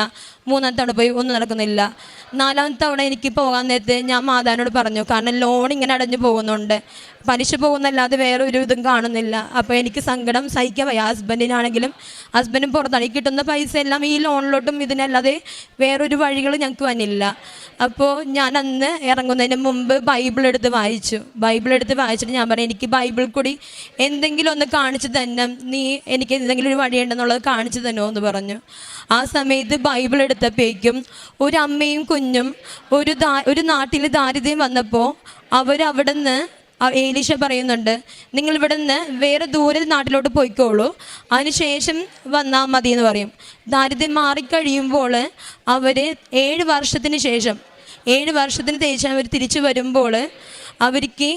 Speaker 4: 3-ാമത്തെ തവണ പോയി, ഒന്നും നടക്കുന്നില്ല. 4-ാമത്തെ തവണ എനിക്ക് പോകാൻ നേരത്ത് ഞാൻ മാതാവിനോട് പറഞ്ഞു, കാരണം ലോൺ ഇങ്ങനെ അടഞ്ഞു പോകുന്നുണ്ട്, പലിശ പോകുന്നല്ലാതെ വേറെ ഒരു ഇതും കാണുന്നില്ല. അപ്പോൾ എനിക്ക് സങ്കടം സഹിക്കാൻ വയ്യ. ഹസ്ബൻഡും പുറത്താണ്. ഈ കിട്ടുന്ന പൈസ എല്ലാം ഈ ലോണിലോട്ടും ഇതിനല്ലാതെ വേറൊരു വഴികൾ ഞങ്ങൾക്ക് വന്നില്ല. അപ്പോൾ ഞാൻ അന്ന് ഇറങ്ങുന്നതിന് മുമ്പ് ബൈബിൾ എടുത്ത് വായിച്ചിട്ട് ഞാൻ പറഞ്ഞു, എനിക്ക് ബൈബിൾ കൂടി എന്തെങ്കിലും ഒന്ന് കാണിച്ചു തന്നെ, നീ എനിക്ക് എന്തെങ്കിലും ഒരു വഴിയുണ്ടെന്നുള്ളത് കാണിച്ചു തന്നോ എന്ന് പറഞ്ഞു. ആ സമയത്ത് ബൈബിൾ എടുത്തപ്പോഴേക്കും ഒരു അമ്മയും കുഞ്ഞും ഒരു നാട്ടിൽ ദാരിദ്ര്യം വന്നപ്പോൾ അവരവിടെ നിന്ന് ഏലീശ പറയുന്നുണ്ട്, നിങ്ങൾ ഇവിടെ നിന്ന് വേറെ ദൂരെ നാട്ടിലോട്ട് പോയിക്കോളൂ, അതിനുശേഷം വന്നാൽ മതി എന്ന് പറയും. ദാരിദ്ര്യം മാറിക്കഴിയുമ്പോൾ അവർ 7 വർഷത്തിന് ശേഷം അവർ തിരിച്ചു വരുമ്പോൾ അവർക്ക്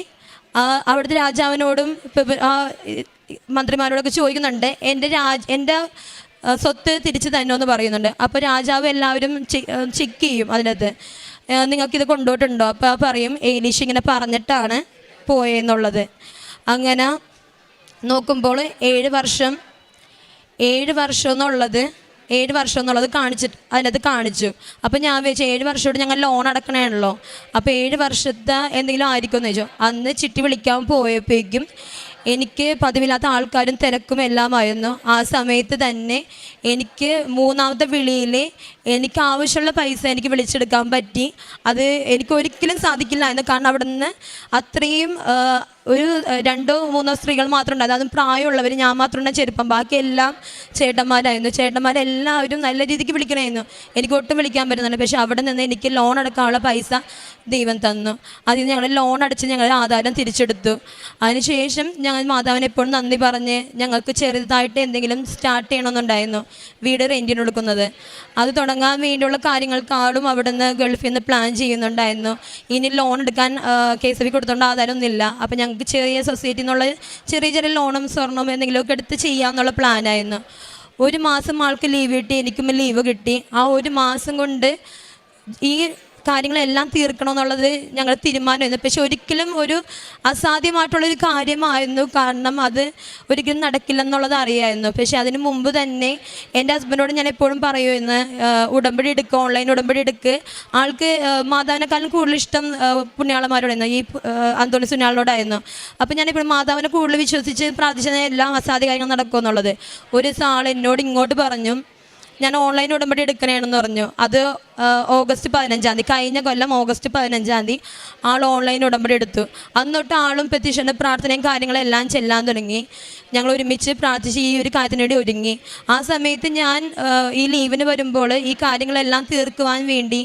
Speaker 4: അവിടുത്തെ രാജാവിനോടും മന്ത്രിമാരോടൊക്കെ ചോദിക്കുന്നുണ്ട്, എൻ്റെ സ്വത്ത് തിരിച്ചു തന്നോന്ന് പറയുന്നുണ്ട്. അപ്പോൾ രാജാവ് എല്ലാവരും ചെക്ക് ചെയ്യും അതിനകത്ത്, നിങ്ങൾക്കിത് കൊണ്ടുപോയിട്ടുണ്ടോ? അപ്പോൾ പറയും ഏലീശ ഇങ്ങനെ പറഞ്ഞിട്ടാണ് പോയെന്നുള്ളത്. അങ്ങനെ നോക്കുമ്പോൾ 7 വർഷം എന്നുള്ളത് അതിനകത്ത് കാണിച്ചു. അപ്പോൾ ഞാൻ വെച്ചു 7 വർഷമായിട്ട് ഞങ്ങൾ ലോൺ അടക്കണേണല്ലോ, അപ്പോൾ 7 വർഷത്തെ എന്തെങ്കിലും ആയിരിക്കുമെന്ന് ചോദിച്ചു. അന്ന് ചിട്ടി വിളിക്കാൻ പോയപ്പോഴേക്കും എനിക്ക് പതിവില്ലാത്ത ആൾക്കാരും തിരക്കും എല്ലാമായിരുന്നു. ആ സമയത്ത് തന്നെ എനിക്ക് 3ാമത്തെ വിളിയിൽ എനിക്ക് ആവശ്യമുള്ള പൈസ എനിക്ക് വിളിച്ചെടുക്കാൻ പറ്റി. അത് എനിക്ക് ഒരിക്കലും സാധിക്കില്ല എന്ന്, കാരണം അവിടെ നിന്ന് അത്രയും ഒരു 2-3 സ്ത്രീകൾ മാത്രം ഉണ്ടായിരുന്നു. അതും പ്രായമുള്ളവർ, ഞാൻ മാത്രം ചെറുപ്പം, ബാക്കി എല്ലാം ചേട്ടന്മാരായിരുന്നു. ചേട്ടന്മാരെല്ലാവരും നല്ല രീതിക്ക് വിളിക്കണമായിരുന്നു. എനിക്ക് ഒട്ടും വിളിക്കാൻ പറ്റുന്നുണ്ട്. പക്ഷേ അവിടെ നിന്ന് എനിക്ക് ലോൺ അടക്കാനുള്ള പൈസ ദൈവം തന്നു. അതിൽ നിന്ന് ഞങ്ങൾ ലോൺ അടച്ച് ഞങ്ങൾ ആധാരം തിരിച്ചെടുത്തു. അതിനുശേഷം ഞങ്ങൾ മാതാവിനെ എപ്പോഴും നന്ദി പറഞ്ഞ് ഞങ്ങൾക്ക് ചെറുതായിട്ട് എന്തെങ്കിലും സ്റ്റാർട്ട് ചെയ്യണമെന്നുണ്ടായിരുന്നു, വീട് റെൻറ്റിന് കൊടുക്കുന്നത്. അത് തുടങ്ങാൻ വേണ്ടിയുള്ള കാര്യങ്ങൾക്കാളും അവിടെ നിന്ന് ഗൾഫിൽ നിന്ന് പ്ലാൻ ചെയ്യുന്നുണ്ടായിരുന്നു. ഇനി ലോൺ എടുക്കാൻ KSB കൊടുത്തോണ്ട് ആധാരമൊന്നുമില്ല. അപ്പം ഞങ്ങൾക്ക് ചെറിയ സൊസൈറ്റിയിൽ നിന്നുള്ള ചെറിയ ചെറിയ ലോണും സ്വർണവും എന്തെങ്കിലുമൊക്കെ എടുത്ത് ചെയ്യാമെന്നുള്ള പ്ലാനായിരുന്നു. 1 മാസം ആൾക്ക് ലീവ് കിട്ടി, എനിക്കും ലീവ് കിട്ടി. ആ 1 മാസം കൊണ്ട് ഈ കാര്യങ്ങളെല്ലാം തീർക്കണമെന്നുള്ളത് ഞങ്ങൾ തീരുമാനമായിരുന്നു. പക്ഷെ ഒരിക്കലും ഒരു അസാധ്യമായിട്ടുള്ളൊരു കാര്യമായിരുന്നു, കാരണം അത് ഒരിക്കലും നടക്കില്ലെന്നുള്ളത് അറിയാമായിരുന്നു. പക്ഷെ അതിന് മുമ്പ് തന്നെ എൻ്റെ ഹസ്ബൻഡോട് ഞാൻ എപ്പോഴും പറയുമായിരുന്നു, ഉടമ്പടി എടുക്കുക, ഓൺലൈൻ ഉടമ്പടി എടുക്കുക. ആൾക്ക് മാതാവിനെക്കാളും കൂടുതൽ ഇഷ്ടം പുണ്യാളന്മാരോടായിരുന്നു, ഈ അന്തോണി സുനാളിനോടായിരുന്നു. അപ്പം ഞാനിപ്പോഴും മാതാവിനെ കൂടുതൽ വിശ്വസിച്ച് പ്രാർത്ഥിച്ചത് എല്ലാം അസാധ്യ കാര്യങ്ങൾ നടക്കുമെന്നുള്ളത്. ഒരു ആൾ എന്നോട് ഇങ്ങോട്ട് പറഞ്ഞു, ഞാൻ ഓൺലൈൻ ഉടമ്പടി എടുക്കണേണെന്ന് പറഞ്ഞു. അത് ഓഗസ്റ്റ് 15-ാം തീയതി, കഴിഞ്ഞ കൊല്ലം ഓഗസ്റ്റ് 15-ാം തീയതി ആൾ ഓൺലൈൻ ഉടമ്പടി എടുത്തു. അന്നൊട്ട് ആളും പെറ്റീഷൻ്റെ പ്രാർത്ഥനയും കാര്യങ്ങളെല്ലാം ചെല്ലാൻ തുടങ്ങി. ഞങ്ങൾ ഒരുമിച്ച് പ്രാർത്ഥിച്ച് ഈ ഒരു കാര്യത്തിന് വേണ്ടി ഒരുങ്ങി. ആ സമയത്ത് ഞാൻ ഈ ലീവിന് വരുമ്പോൾ ഈ കാര്യങ്ങളെല്ലാം തീർക്കുവാൻ വേണ്ടി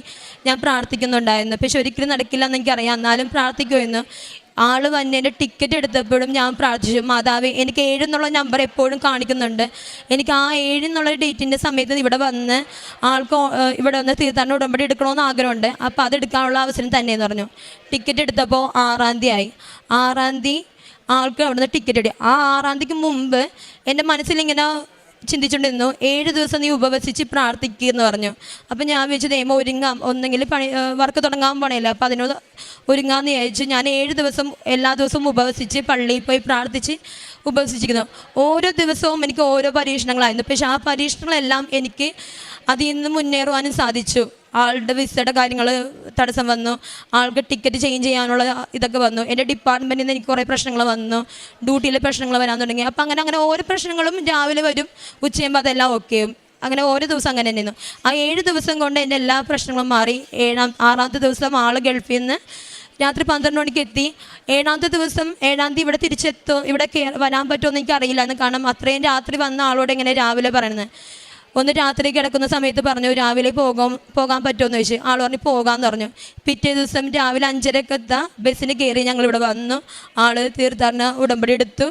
Speaker 4: ഞാൻ പ്രാർത്ഥിക്കുന്നുണ്ടായിരുന്നു. പക്ഷെ ഒരിക്കലും നടക്കില്ല എന്ന് എനിക്കറിയാം, എന്നാലും പ്രാർത്ഥിക്കുമായിരുന്നു. ആൾ വന്ന് എൻ്റെ ടിക്കറ്റ് എടുത്തപ്പോഴും ഞാൻ പ്രാർത്ഥിച്ചു, മാതാവേ എനിക്ക് 7 എന്നുള്ള നമ്പർ എപ്പോഴും കാണിക്കുന്നുണ്ട്, എനിക്ക് ആ 7 എന്നുള്ള ഡേറ്റിൻ്റെ സമയത്ത് ഇവിടെ വന്ന് ആൾക്ക് ഇവിടെ വന്ന് തീർത്ഥാടന ഉടമ്പടി എടുക്കണമെന്ന് ആഗ്രഹമുണ്ട്, അപ്പോൾ അതെടുക്കാനുള്ള അവസരം തന്നെയെന്ന് പറഞ്ഞു. ടിക്കറ്റ് എടുത്തപ്പോൾ 6-ാം തീയതി ആയി. 6-ാം തീയതി ആൾക്ക് അവിടെ നിന്ന് ടിക്കറ്റ് എടുത്തു. ആ 6-ാം തീയതിക്ക് മുമ്പ് എൻ്റെ മനസ്സിലിങ്ങനെ ചിന്തിച്ചുകൊണ്ടിരുന്നു, 7 ദിവസം നീ ഉപവസിച്ച് പ്രാർത്ഥിക്കുമെന്ന് പറഞ്ഞു. അപ്പം ഞാൻ വിചാരിച്ചത് ഒരുങ്ങാം, ഒന്നെങ്കിൽ വർക്ക് തുടങ്ങാൻ പോണേല്ല, അപ്പം അതിനോട് ഒരുങ്ങാമെന്ന് വിചാരിച്ചു. ഞാൻ 7 ദിവസം എല്ലാ ദിവസവും ഉപവസിച്ച് പള്ളിയിൽ പോയി പ്രാർത്ഥിച്ച് ഉപവസിച്ചിരിക്കുന്നു. ഓരോ ദിവസവും എനിക്ക് ഓരോ പരീക്ഷണങ്ങളായിരുന്നു. പക്ഷെ ആ പരീക്ഷണങ്ങളെല്ലാം എനിക്ക് അതിൽ നിന്ന് മുന്നേറുവാനും സാധിച്ചു. ആളുടെ വിസയുടെ കാര്യങ്ങൾ തടസ്സം വന്നു, ആൾക്ക് ടിക്കറ്റ് ചേഞ്ച് ചെയ്യാനുള്ള ഇതൊക്കെ വന്നു, എൻ്റെ ഡിപ്പാർട്ട്മെൻറ്റിൽ നിന്ന് എനിക്ക് കുറേ പ്രശ്നങ്ങൾ വന്നു, ഡ്യൂട്ടിയിലെ പ്രശ്നങ്ങൾ വരാൻ തുടങ്ങി. അപ്പം അങ്ങനെ ഓരോ പ്രശ്നങ്ങളും രാവിലെ വരും, ഉച്ചയുമ്പോൾ അതെല്ലാം ഓക്കെയും. അങ്ങനെ ഓരോ ദിവസം അങ്ങനെ തന്നെയായിരുന്നു. ആ 7 ദിവസം കൊണ്ട് എൻ്റെ എല്ലാ പ്രശ്നങ്ങളും മാറി. 6-ാമത്തെ ദിവസം ആൾ ഗൾഫിൽ നിന്ന് രാത്രി 12 മണിക്ക് എത്തി. 7-ാമത്തെ ദിവസം 7-ാം തീയതി ഇവിടെ തിരിച്ചെത്തും, ഇവിടെ വരാൻ പറ്റുമെന്ന് എനിക്കറിയില്ലായിരുന്നു. കാരണം അത്രയും രാത്രി വന്ന ആളോട് എങ്ങനെ രാവിലെ പറയുന്നത്. ഒന്ന് രാത്രി കിടക്കുന്ന സമയത്ത് പറഞ്ഞു, രാവിലെ പോകാൻ പറ്റുമെന്ന് ചോദിച്ചു. ആൾ പറഞ്ഞു പോകാമെന്ന് പറഞ്ഞു. പിറ്റേ ദിവസം രാവിലെ 5:30 എത്താം ബസ്സിന് കയറി ഞങ്ങളിവിടെ വന്നു. ആൾ തീർത്ഥാടന ഉടമ്പടി എടുത്തു.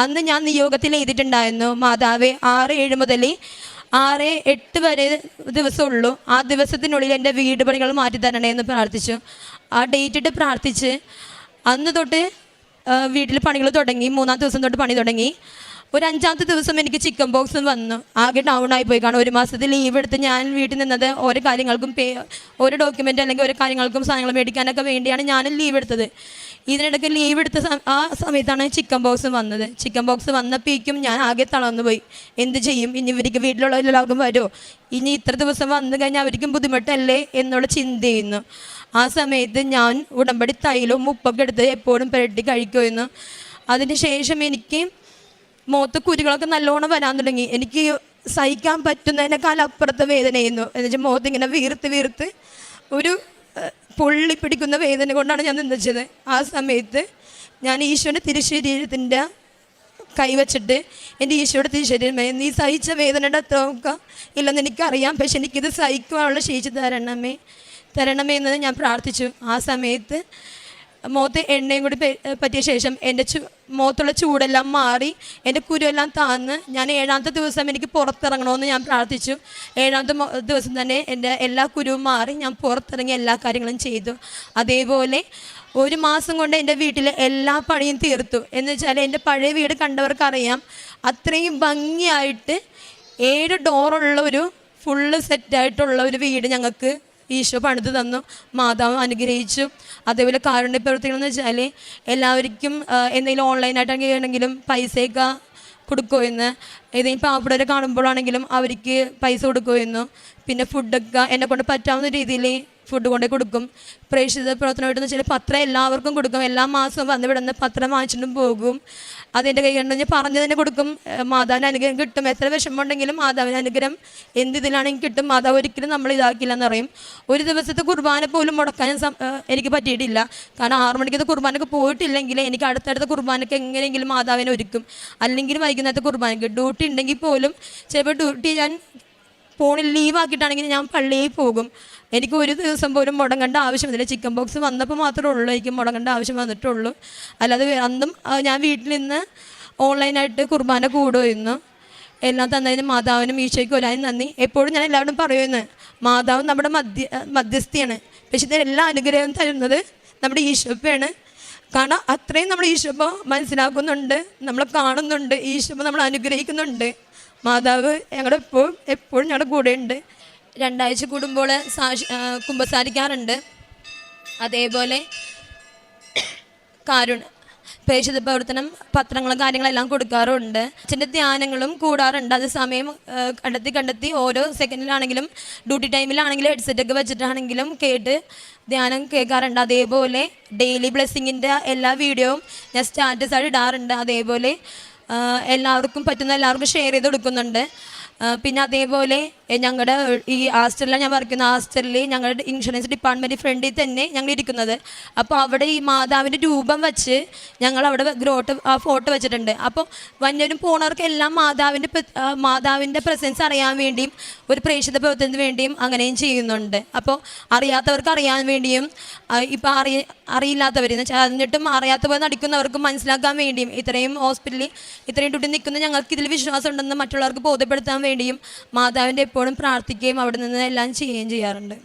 Speaker 4: അന്ന് ഞാൻ നിയോഗത്തിൽ എഴുതിയിട്ടുണ്ടായിരുന്നു, മാതാവേ 6-7 മുതൽ 6-8 വരെ ദിവസമുള്ളൂ, ആ ദിവസത്തിനുള്ളിൽ എൻ്റെ വീട് പണികൾ മാറ്റി തരണേ എന്ന് പ്രാർത്ഥിച്ചു. ആ ഡേറ്റ് ഇട്ട് പ്രാർത്ഥിച്ച് അന്ന് തൊട്ട് വീട്ടിൽ പണികൾ തുടങ്ങി. 3-ാം ദിവസം തൊട്ട് പണി തുടങ്ങി. ഒരു 5-ാമത്തെ ദിവസം എനിക്ക് ചിക്കൻ ബോക്സ് വന്നു. ആകെ ഡൗണായി പോയി. കാരണം 1 മാസത്തിൽ ലീവ് എടുത്ത് ഞാൻ വീട്ടിൽ നിന്നത് ഓരോ കാര്യങ്ങൾക്കും ഓരോ ഡോക്യുമെൻ്റ് അല്ലെങ്കിൽ ഓരോ കാര്യങ്ങൾക്കും സാധനങ്ങൾ മേടിക്കാനൊക്കെ വേണ്ടിയാണ് ഞാൻ ലീവ് എടുത്തത്. ഇതിനിടയ്ക്ക് ലീവ് എടുത്ത ആ സമയത്താണ് ചിക്കൻ ബോക്സ് വന്നത്. ചിക്കൻ ബോക്സ് വന്നപ്പോഴേക്കും ഞാൻ ആകെ തളർന്നു പോയി. എന്ത് ചെയ്യും, ഇനി ഇവർക്ക് വീട്ടിലുള്ള എല്ലാവർക്കും വരുമോ, ഇനി ഇത്ര ദിവസം വന്നു കഴിഞ്ഞാൽ അവർക്കും ബുദ്ധിമുട്ടല്ലേ എന്നുള്ള ചിന്ത ചെയ്യുന്നു. ആ സമയത്ത് ഞാൻ ഉടമ്പടി തൈലവും ഉപ്പൊക്കെ എടുത്ത് എപ്പോഴും പുരട്ടി കഴിക്കുമായിരുന്നു. അതിന് ശേഷം എനിക്ക് മുഖത്ത് കുരുകളൊക്കെ നല്ലോണം വരാൻ തുടങ്ങി. എനിക്ക് സഹിക്കാൻ പറ്റുന്നതിനേക്കാൾ അപ്പുറത്തെ വേദനയായിരുന്നു. എന്നുവെച്ചാൽ മുഖത്തിങ്ങനെ വീർത്ത് ഒരു പൊള്ളി പിടിക്കുന്ന വേദന കൊണ്ടാണ് ഞാൻ നിന്നത്. ആ സമയത്ത് ഞാൻ ഈശോയുടെ തിരുശരീരത്തിൻ്റെ കൈവച്ചിട്ട് എൻ്റെ ഈശോയുടെ തിരുശരീരമേ, നീ സഹിച്ച വേദനയുടെ അത്രയൊക്കെ ഇല്ലെന്ന് എനിക്കറിയാം, പക്ഷെ എനിക്കിത് സഹിക്കുവാനുള്ള ശേഷി തരണമേ എന്ന് ഞാൻ പ്രാർത്ഥിച്ചു. ആ സമയത്ത് മുഖത്ത് എണ്ണയും കൂടി പറ്റിയ ശേഷം എൻ്റെ മുഖത്തുള്ള ചൂടെല്ലാം മാറി, എൻ്റെ കുരുവെല്ലാം താന്ന് ഞാൻ 7-ാമത്തെ ദിവസം എനിക്ക് പുറത്തിറങ്ങണമെന്ന് ഞാൻ പ്രാർത്ഥിച്ചു. 7-ാമത്തെ ദിവസം തന്നെ എൻ്റെ എല്ലാ കുരുവും മാറി ഞാൻ പുറത്തിറങ്ങി എല്ലാ കാര്യങ്ങളും ചെയ്തു. അതേപോലെ 1 മാസം കൊണ്ട് എൻ്റെ വീട്ടിലെ എല്ലാ പണിയും തീർത്തു. എന്ന് വെച്ചാൽ എൻ്റെ പഴയ വീട് കണ്ടവർക്കറിയാം, അത്രയും ഭംഗിയായിട്ട് 7 ഡോറുള്ള ഒരു ഫുള്ള് സെറ്റായിട്ടുള്ള ഒരു വീട് ഞങ്ങൾക്ക് ഈശോ പണിത് തന്നു. മാതാവ് അനുഗ്രഹിച്ചു. അതേപോലെ കാരുണ്യ പ്രവർത്തികൾ എന്ന് വെച്ചാൽ എല്ലാവർക്കും എന്തെങ്കിലും ഓൺലൈനായിട്ടാണെങ്കിലും പൈസയൊക്കെ കൊടുക്കുമെന്ന്, ഏതെങ്കിലും പാവപ്പെട്ടവരെ കാണുമ്പോഴാണെങ്കിലും അവർക്ക് പൈസ കൊടുക്കുമായിരുന്നു. പിന്നെ ഫുഡൊക്കെ എന്നെക്കൊണ്ട് പറ്റാവുന്ന രീതിയിൽ ഫുഡ് കൊണ്ടേ കൊടുക്കും. പ്രേക്ഷിത പ്രവർത്തനമായിട്ടെന്ന് വെച്ചാൽ പത്രം എല്ലാവർക്കും കൊടുക്കും. എല്ലാ മാസവും വന്ന് വിടുന്ന പത്രം വാങ്ങിച്ചിട്ടും പോകും. അതെൻ്റെ കൈ കണ്ടു ഞാൻ പറഞ്ഞു തന്നെ കൊടുക്കും. മാതാവിന് അനുഗ്രഹം കിട്ടും. എത്ര വിഷമമുണ്ടെങ്കിലും മാതാവിന് അനുഗ്രഹം എന്തിലാണെങ്കിൽ കിട്ടും. മാതാവ് ഒരിക്കലും നമ്മൾ ഇതാക്കില്ല എന്ന് പറയും. ഒരു ദിവസത്തെ കുർബാന പോലും മുടക്കാൻ എനിക്ക് പറ്റിയിട്ടില്ല. കാരണം 6 മണിക്കത്തെ കുർബാനക്ക് പോയിട്ടില്ലെങ്കിൽ എനിക്ക് അടുത്തടുത്ത കുർബാനക്ക് എങ്ങനെയെങ്കിലും മാതാവിനെ ഒരുക്കും. അല്ലെങ്കിൽ വൈകുന്നേരത്തെ കുർബാനക്ക് ഡ്യൂട്ടി ഉണ്ടെങ്കിൽ പോലും ചിലപ്പോൾ ഡ്യൂട്ടി ഞാൻ ഫോണിൽ ലീവാക്കിയിട്ടാണെങ്കിൽ ഞാൻ പള്ളിയിൽ പോകും. എനിക്ക് ഒരു ദിവസം പോലും മുടങ്ങേണ്ട ആവശ്യമില്ല. ചിക്കൻ ബോക്സ് വന്നപ്പോൾ മാത്രമേ ഉള്ളൂ എനിക്ക് മുടങ്ങേണ്ട ആവശ്യം വന്നിട്ടുള്ളൂ. അല്ലാതെ അന്നും ഞാൻ വീട്ടിൽ നിന്ന് ഓൺലൈനായിട്ട് കുർബാന കൂടുമായിരുന്നു. എല്ലാം തന്നതിന് മാതാവിനും ഈശോയ്ക്കും ഒരായും നന്ദി. എപ്പോഴും ഞാൻ എല്ലാവരും പറയുന്നു, മാതാവ് നമ്മുടെ മധ്യസ്ഥയാണ്. പക്ഷേ എല്ലാ അനുഗ്രഹവും തരുന്നത് നമ്മുടെ ഈശോപ്പയാണ്. കാരണം അത്രയും നമ്മൾ ഈശോപ്പ മനസ്സിലാക്കുന്നുണ്ട്, നമ്മൾ കാണുന്നുണ്ട്, ഈശോപ്പ നമ്മൾ അനുഗ്രഹിക്കുന്നുണ്ട്. മാതാവ് ഞങ്ങളുടെ എപ്പോഴും ഞങ്ങളുടെ കൂടെയുണ്ട്. 2 ആഴ്ച കൂടുമ്പോൾ കുമ്പസാരിക്കാറുണ്ട്. അതേപോലെ പ്രേക്ഷിത പ്രവർത്തനം പത്രങ്ങളും കാര്യങ്ങളെല്ലാം കൊടുക്കാറുണ്ട്. അച്ഛൻ്റെ ധ്യാനങ്ങളും കൂടാറുണ്ട്. അത് സമയം കണ്ടെത്തി ഓരോ സെക്കൻഡിലാണെങ്കിലും ഡ്യൂട്ടി ടൈമിലാണെങ്കിലും ഹെഡ്സെറ്റൊക്കെ വെച്ചിട്ടാണെങ്കിലും കേട്ട് ധ്യാനം കേൾക്കാറുണ്ട്. അതേപോലെ ഡെയിലി ബ്ലെസ്സിങ്ങിൻ്റെ എല്ലാ വീഡിയോയും ഞാൻ സ്റ്റാറ്റസായിട്ട് ഇടാറുണ്ട്. അതേപോലെ പറ്റുന്ന എല്ലാവർക്കും ഷെയർ ചെയ്ത് കൊടുക്കുന്നുണ്ട്. പിന്നെ അതേപോലെ ഞങ്ങളുടെ ഈ ഹാസ്റ്റലിലാണ് ഞാൻ വർക്ക് ചെയ്യുന്ന ഹാസ്റ്റലിൽ ഞങ്ങളുടെ ഇൻഷുറൻസ് ഡിപ്പാർട്ട്മെൻറ്റ് ഫ്രണ്ടിൽ തന്നെ ഞങ്ങൾ ഇരിക്കുന്നത്. അപ്പോൾ അവിടെ ഈ മാതാവിൻ്റെ രൂപം വെച്ച് ഞങ്ങൾ അവിടെ ആ ഫോട്ടോ വെച്ചിട്ടുണ്ട്. അപ്പോൾ വന്നവരും പോണവർക്ക് എല്ലാം മാതാവിൻ്റെ പ്രസൻസ് അറിയാൻ വേണ്ടിയും ഒരു പ്രേക്ഷിത പ്രവർത്തനത്തിന് വേണ്ടിയും അങ്ങനെയും ചെയ്യുന്നുണ്ട്. അപ്പോൾ അറിയാത്തവർക്ക് അറിയാൻ വേണ്ടിയും ഇപ്പോൾ അറിയില്ലാത്തവരെന്ന് വെച്ചാൽ അറിഞ്ഞിട്ടും അറിയാത്ത പോലെ നടിക്കുന്നവർക്ക് മനസ്സിലാക്കാൻ വേണ്ടിയും ഇത്രയും ഹോസ്പിറ്റലിൽ ഇത്രയും ഡ്യൂട്ടി നിൽക്കുന്ന ഞങ്ങൾക്ക് ഇതിൽ വിശ്വാസം ഉണ്ടെന്ന് മറ്റുള്ളവർക്ക് ബോധ്യപ്പെടുത്താൻ വേണ്ടിയും മാതാവിൻ്റെ എപ്പോഴും പ്രാർത്ഥിക്കുകയും അവിടെ നിന്ന് എല്ലാം ചെയ്യുകയും ചെയ്യാറുണ്ട്.